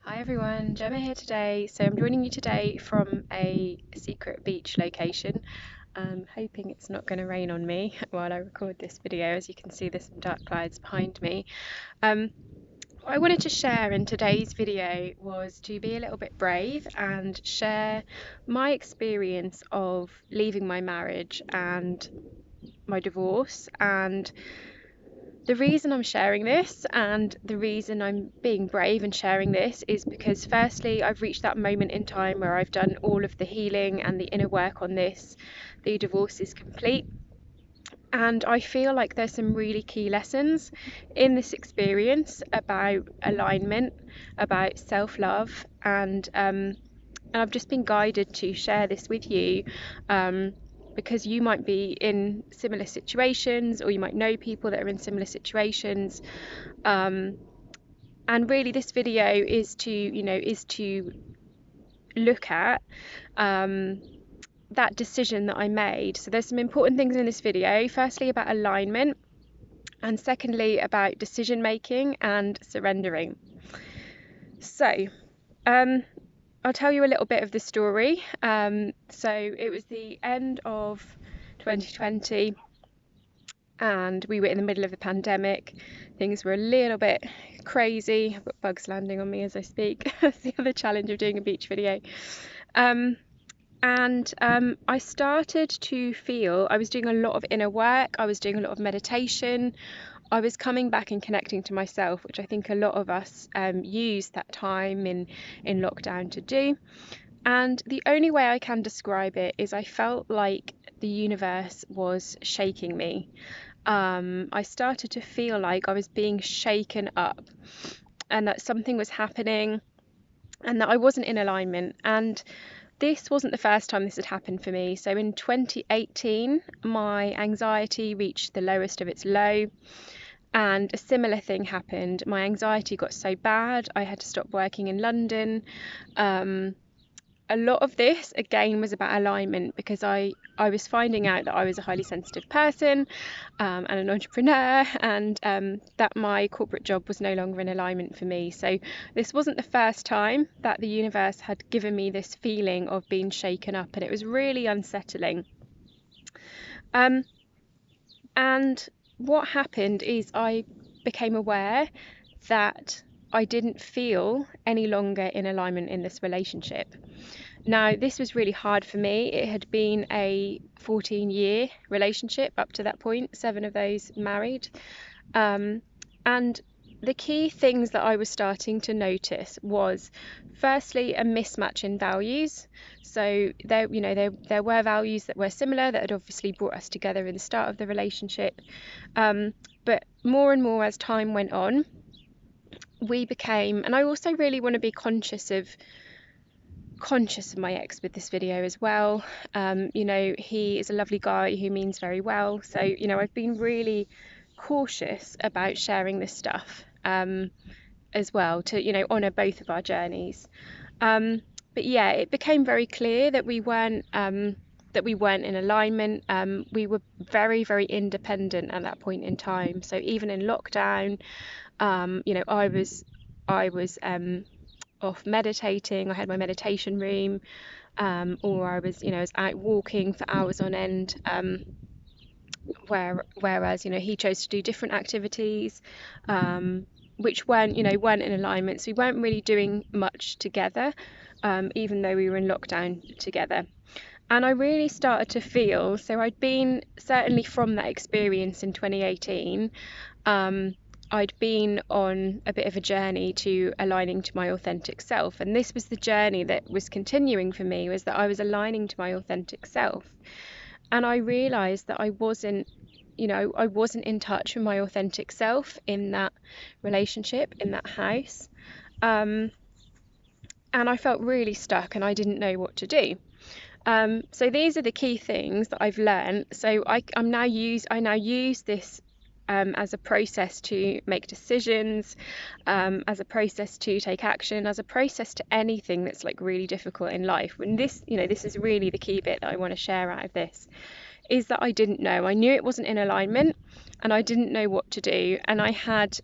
Hi everyone, Gemma here today. So I'm joining you today from a secret beach location. I'm hoping it's not going to rain on me while I record this video. As you can see, there's some dark clouds behind me. What I wanted to share in today's video was to be a little bit brave and share my experience of leaving my marriage and my divorce. And the reason I'm sharing this and the reason I'm being brave and sharing this is because, firstly, I've reached that moment in time where I've done all of the healing and the inner work on this. The divorce is complete, and I feel like there's some really key lessons in this experience about alignment, about self-love, and I've just been guided to share this with you. Because you might be in similar situations, or you might know people that are in similar situations, and really this video is to look at that decision that I made. So there's some important things in this video. Firstly, about alignment, and secondly, about decision making and surrendering. So I'll tell you a little bit of the story. So it was the end of 2020 and we were in the middle of the pandemic. Things were a little bit crazy. I've got bugs landing on me as I speak. That's the other challenge of doing a beach video. I started to feel I was doing a lot of inner work. I was doing a lot of meditation. I was coming back and connecting to myself, which I think a lot of us use that time in lockdown to do. And the only way I can describe it is I felt like the universe was shaking me. I started to feel like I was being shaken up and that something was happening and that I wasn't in alignment. And this wasn't the first time this had happened for me. So in 2018, my anxiety reached the lowest of its low. And a similar thing happened. My anxiety got so bad, I had to stop working in London. A lot of this, again, was about alignment, because I was finding out that I was a highly sensitive person and an entrepreneur, and that my corporate job was no longer in alignment for me. So this wasn't the first time that the universe had given me this feeling of being shaken up, and it was really unsettling. And what happened is I became aware that I didn't feel any longer in alignment in this relationship. Now, this was really hard for me. It had been a 14-year relationship up to that point, 7 of those married. And the key things that I was starting to notice was, firstly, a mismatch in values. So there were values that were similar, that had obviously brought us together in the start of the relationship. But more and more as time went on, we became, and I also really want to be conscious of my ex with this video as well. He is a lovely guy who means very well. So, I've been really cautious about sharing this stuff as well, to, honour both of our journeys. But yeah, it became very clear that we weren't in alignment. We were very, very independent at that point in time. So even in lockdown, I was off meditating. I had my meditation room, or I was out walking for hours on end. Whereas he chose to do different activities, which weren't in alignment. So we weren't really doing much together, even though we were in lockdown together. And I really started to feel, so I'd been, certainly from that experience in 2018, I'd been on a bit of a journey to aligning to my authentic self. And this was the journey that was continuing for me, was that I was aligning to my authentic self. And I realised that I wasn't in touch with my authentic self in that relationship, in that house. And I felt really stuck and I didn't know what to do. So these are the key things that I've learned. So I now use this as a process to make decisions, as a process to take action, as a process to anything that's like really difficult in life. When this is really the key bit that I want to share out of this, is that I didn't know. I knew it wasn't in alignment and I didn't know what to do. And I had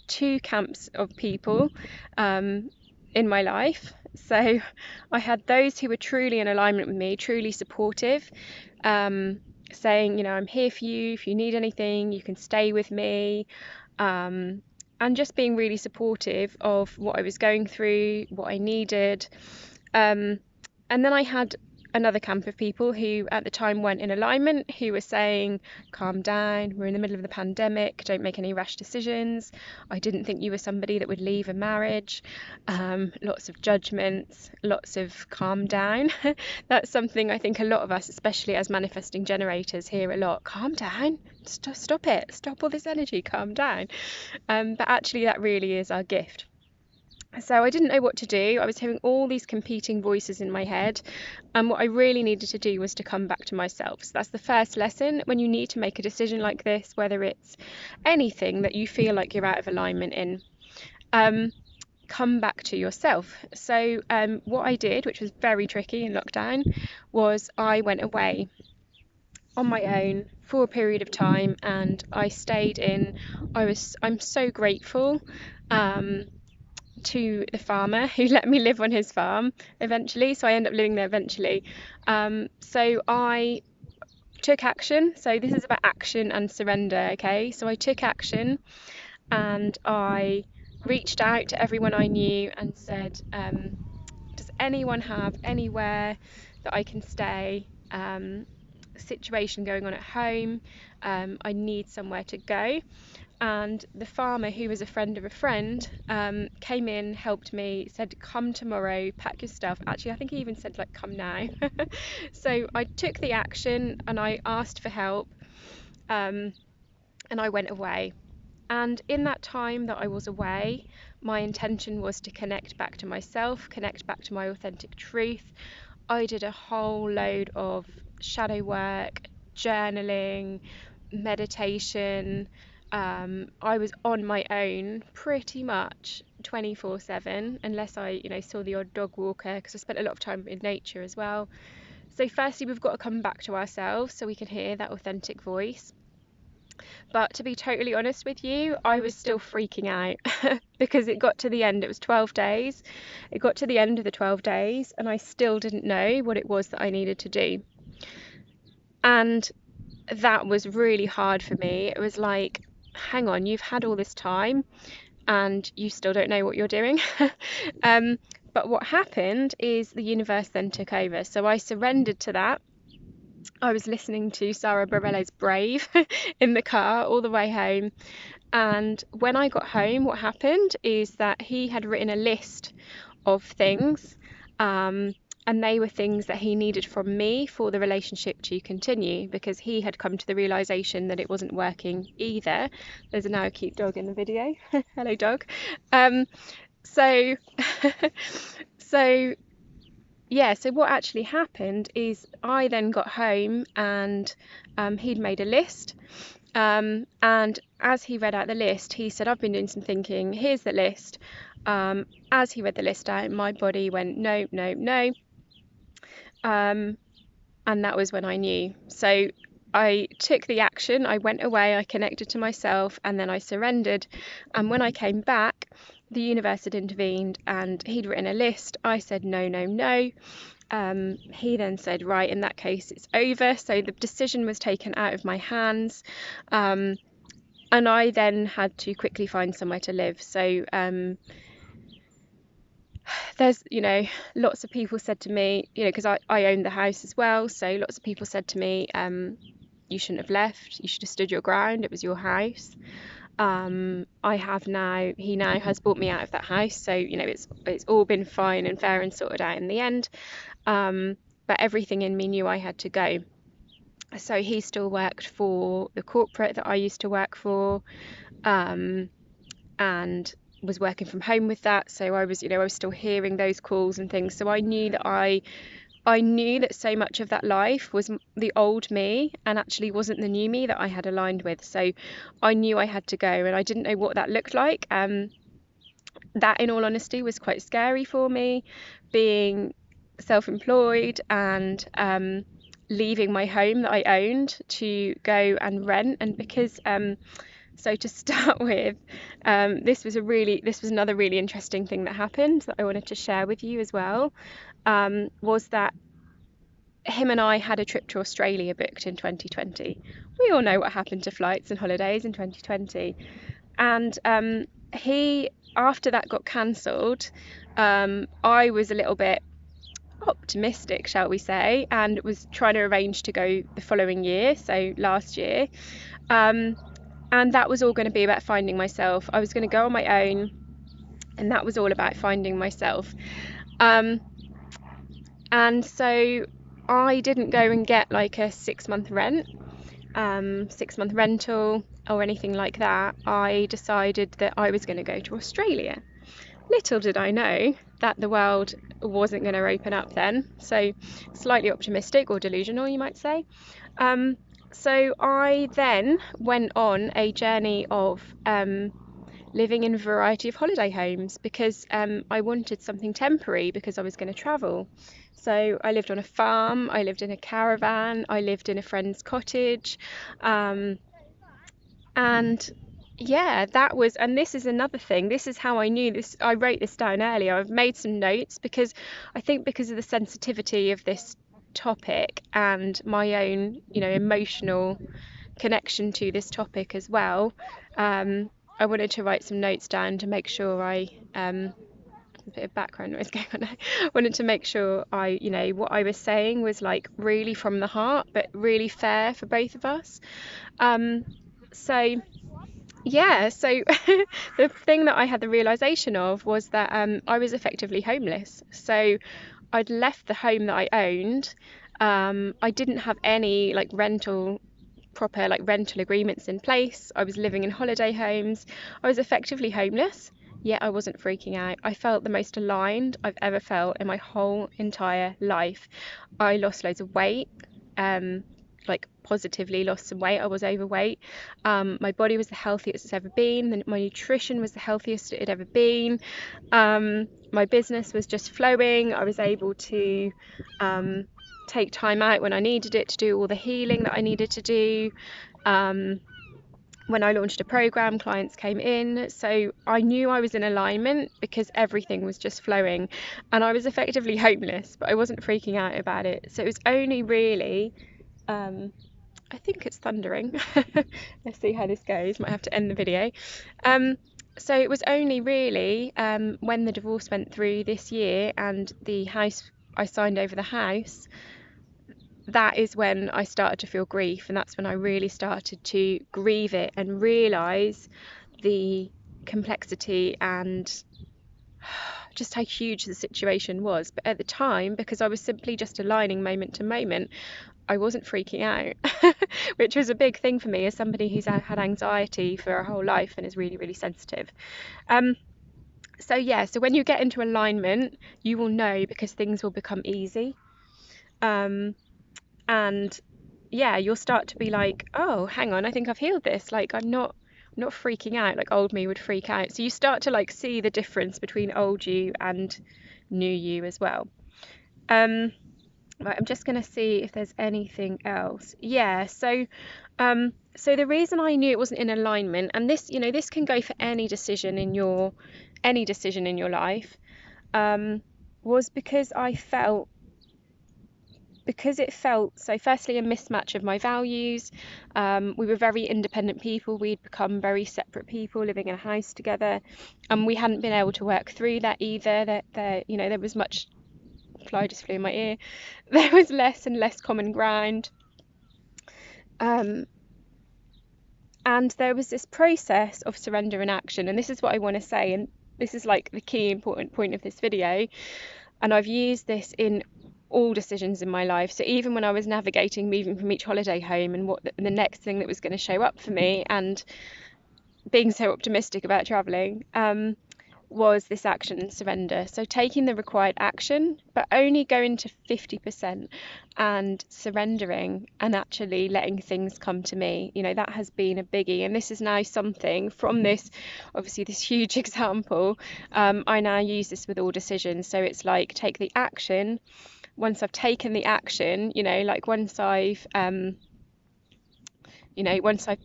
2 camps of people in my life. So I had those who were truly in alignment with me, truly supportive, saying, you know, I'm here for you. If you need anything, you can stay with me. And just being really supportive of what I was going through, what I needed. And then I had another camp of people who at the time weren't in alignment, who were saying, calm down, we're in the middle of the pandemic, don't make any rash decisions. I didn't think you were somebody that would leave a marriage. Lots of judgments, lots of calm down. That's something I think a lot of us, especially as manifesting generators, hear a lot. Calm down, stop it, stop all this energy, calm down. But actually that really is our gift. So I didn't know what to do. I was hearing all these competing voices in my head, and what I really needed to do was to come back to myself. So that's the first lesson when you need to make a decision like this, whether it's anything that you feel like you're out of alignment in. Come back to yourself. So what I did, which was very tricky in lockdown, was I went away on my own for a period of time, and I stayed in. I'm so grateful. To the farmer who let me live on his farm eventually, so I ended up living there eventually. So I took action. So this is about action and surrender, okay? So I took action and I reached out to everyone I knew and said, does anyone have anywhere that I can stay? Situation going on at home, I need somewhere to go. And the farmer, who was a friend of a friend, came in, helped me, said, come tomorrow, pack your stuff. Actually, I think he even said, like, come now. So I took the action and I asked for help, and I went away. And in that time that I was away, my intention was to connect back to myself, connect back to my authentic truth. I did a whole load of shadow work, journaling, meditation. I was on my own pretty much 24/7, unless I, saw the odd dog walker, because I spent a lot of time in nature as well. So firstly, we've got to come back to ourselves so we can hear that authentic voice. But to be totally honest with you, I was still freaking out because it got to the end. It was 12 days. It got to the end of the 12 days and I still didn't know what it was that I needed to do. And that was really hard for me. It was like, hang on, you've had all this time and you still don't know what you're doing. But what happened is the universe then took over. So I surrendered to that. I was listening to Sarah Bareilles' Brave in the car all the way home. And when I got home, what happened is that he had written a list of things, and they were things that he needed from me for the relationship to continue, because he had come to the realization that it wasn't working either. There's now a cute dog in the video. Hello, dog. So what actually happened is I then got home and he'd made a list. And as he read out the list, he said, I've been doing some thinking, here's the list. As he read the list out, my body went, no, no, no. And that was when I knew. So I took the action, I went away, I connected to myself, and then I surrendered. And when I came back, the universe had intervened and he'd written a list. I said, no, no, no. He then said, right, in that case, it's over. So the decision was taken out of my hands. And I then had to quickly find somewhere to live. So there's, lots of people said to me, because I owned the house as well. So lots of people said to me, you shouldn't have left. You should have stood your ground. It was your house. He now has bought me out of that house. So, it's all been fine and fair and sorted out in the end. But everything in me knew I had to go. So he still worked for the corporate that I used to work for, and was working from home with that. So I was still hearing those calls and things. So I knew that so much of that life was the old me and actually wasn't the new me that I had aligned with. So I knew I had to go, and I didn't know what that looked like. That, in all honesty, was quite scary for me, being self-employed and leaving my home that I owned to go and rent. And because So to start with, this was another really interesting thing that happened that I wanted to share with you as well. Was that him and I had a trip to Australia booked in 2020. We all know what happened to flights and holidays in 2020. And he, after that got cancelled, I was a little bit optimistic, shall we say, and was trying to arrange to go the following year, so last year. And that was all going to be about finding myself. I was going to go on my own, and that was all about finding myself. And so I didn't go and get like a 6-month rent, 6-month rental or anything like that. I decided that I was going to go to Australia. Little did I know that the world wasn't going to open up then. So slightly optimistic or delusional, you might say. So I then went on a journey of living in a variety of holiday homes because I wanted something temporary because I was going to travel. So I lived on a farm, I lived in a caravan, I lived in a friend's cottage, and yeah, that was, and this is another thing, this is how I knew this. I wrote this down earlier. I've made some notes because I think because of the sensitivity of this topic and my own, emotional connection to this topic as well, I wanted to write some notes down to make sure a bit of background noise going on. I wanted to make sure what I was saying was like really from the heart, but really fair for both of us. So the thing that I had the realization of was that I was effectively homeless. So I'd left the home that I owned. I didn't have any proper rental agreements in place. I was living in holiday homes. I was effectively homeless, yet I wasn't freaking out. I felt the most aligned I've ever felt in my whole entire life. I lost loads of weight, positively lost some weight. I was overweight. My body was the healthiest it's ever been. My nutrition was the healthiest it had ever been. My business was just flowing. I was able to take time out when I needed it to do all the healing that I needed to do. When I launched a program, clients came in. So I knew I was in alignment because everything was just flowing, and I was effectively homeless, but I wasn't freaking out about it. So it was only really I think it's thundering. Let's see how this goes. Might have to end the video. So it was only really when the divorce went through this year and the house, I signed over the house, that is when I started to feel grief, and that's when I really started to grieve it and realise the complexity and just how huge the situation was. But at the time, because I was simply just aligning moment to moment, I wasn't freaking out, which was a big thing for me as somebody who's had anxiety for her whole life and is really, really sensitive. So when you get into alignment, you will know because things will become easy. And yeah, you'll start to be like, oh, hang on, I think I've healed this. Like I'm not freaking out like old me would freak out. So you start to see the difference between old you and new you as well. Right, I'm just going to see if there's anything else. Yeah, so the reason I knew it wasn't in alignment, and this can go for any decision in your life, was because it felt so firstly a mismatch of my values. We were very independent people. We'd become very separate people living in a house together, and we hadn't been able to work through that either. That there was much, fly just flew in my ear, there was less and less common ground, and there was this process of surrender and action. And this is what I want to say, and this is like the key important point of this video, and I've used this in all decisions in my life. So even when I was navigating moving from each holiday home and what the next thing that was going to show up for me, and being so optimistic about traveling, was this action and surrender. So taking the required action, but only going to 50%, and surrendering and actually letting things come to me. That has been a biggie. And this is now something from this, obviously this huge example. I now use this with all decisions. So it's like, take the action. Once I've taken the action, once I've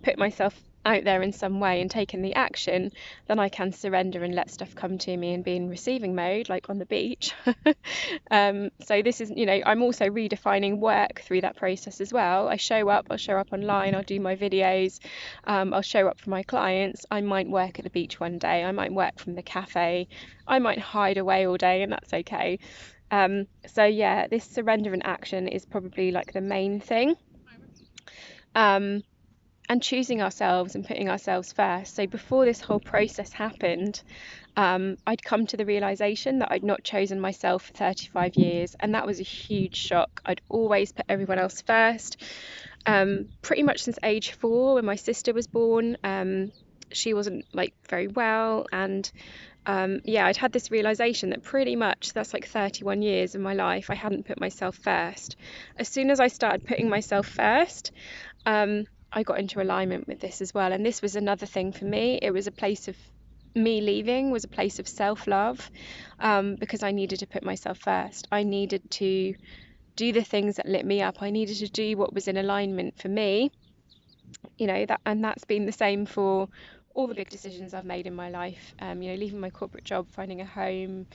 put myself out there in some way and taken the action, then I can surrender and let stuff come to me and be in receiving mode, like on the beach. So this is, I'm also redefining work through that process as well. I'll show up online, I'll do my videos, I'll show up for my clients. I might work at the beach one day, I might work from the cafe, I might hide away all day, and that's okay. So yeah, this surrender and action is probably like the main thing. Um, and choosing ourselves and putting ourselves first. So before this whole process happened, I'd come to the realization that I'd not chosen myself for 35 years, and that was a huge shock. I'd always put everyone else first, pretty much since age 4 when my sister was born. She wasn't like very well, and yeah, I'd had this realization that pretty much that's like 31 years of my life I hadn't put myself first. As soon as I started putting myself first, I got into alignment with this as well. And this was another thing for me. It was a place of me leaving, was a place of self-love, because I needed to put myself first. I needed to do the things that lit me up. I needed to do what was in alignment for me, and that's been the same for all the big decisions I've made in my life. Leaving my corporate job, finding a home,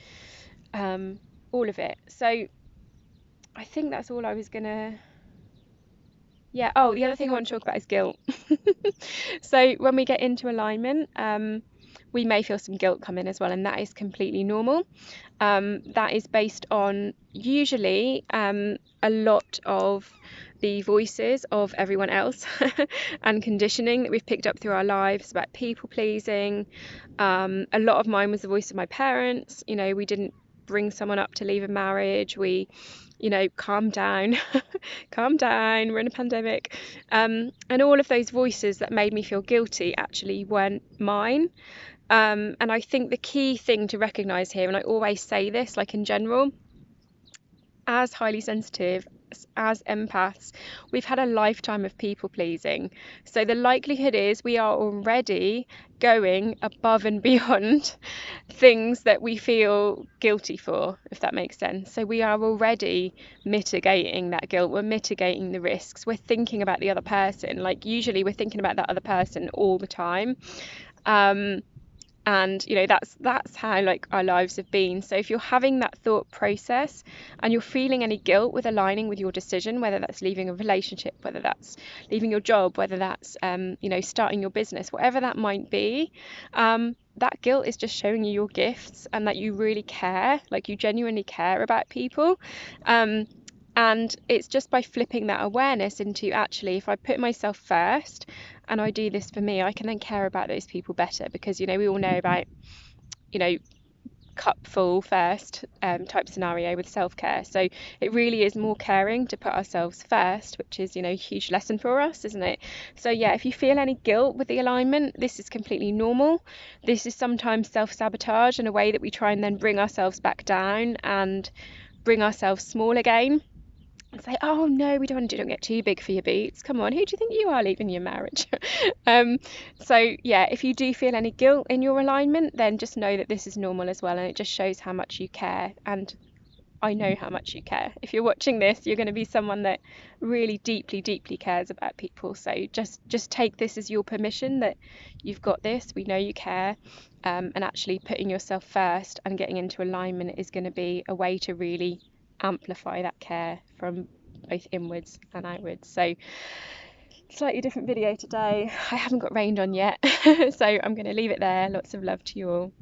all of it. So I think that's all I was gonna. Yeah. Oh, the other thing I want to talk about is guilt. So when we get into alignment, we may feel some guilt come in as well, and that is completely normal. That is based on usually a lot of the voices of everyone else and conditioning that we've picked up through our lives about people pleasing. A lot of mine was the voice of my parents. We didn't bring someone up to leave a marriage. We calm down, calm down, we're in a pandemic. And all of those voices that made me feel guilty actually weren't mine. And I think the key thing to recognize here, and I always say this, like in general, as highly sensitive, as empaths, we've had a lifetime of people pleasing. So the likelihood is we are already going above and beyond things that we feel guilty for, if that makes sense. So we are already mitigating that guilt, we're mitigating the risks, we're thinking about the other person. Like usually we're thinking about that other person all the time. And that's how like our lives have been. So if you're having that thought process and you're feeling any guilt with aligning with your decision, whether that's leaving a relationship, whether that's leaving your job, whether that's starting your business, whatever that might be, that guilt is just showing you your gifts and that you really care, like you genuinely care about people. And it's just by flipping that awareness into, actually, if I put myself first and I do this for me, I can then care about those people better, because we all know about cup full first type scenario with self-care. So it really is more caring to put ourselves first, which is a huge lesson for us, isn't it? So yeah, if you feel any guilt with the alignment, this is completely normal. This is sometimes self-sabotage in a way that we try and then bring ourselves back down and bring ourselves small again and say, oh no, we don't get too big for your boots. Come on, who do you think you are leaving your marriage? So yeah, if you do feel any guilt in your alignment, then just know that this is normal as well, and it just shows how much you care. And I know how much you care. If you're watching this, you're going to be someone that really deeply, deeply cares about people. So just take this as your permission that you've got this. We know you care, and actually putting yourself first and getting into alignment is going to be a way to really amplify that care from both inwards and outwards. So slightly different video today. I haven't got rained on yet, so I'm going to leave it there. Lots of love to you all.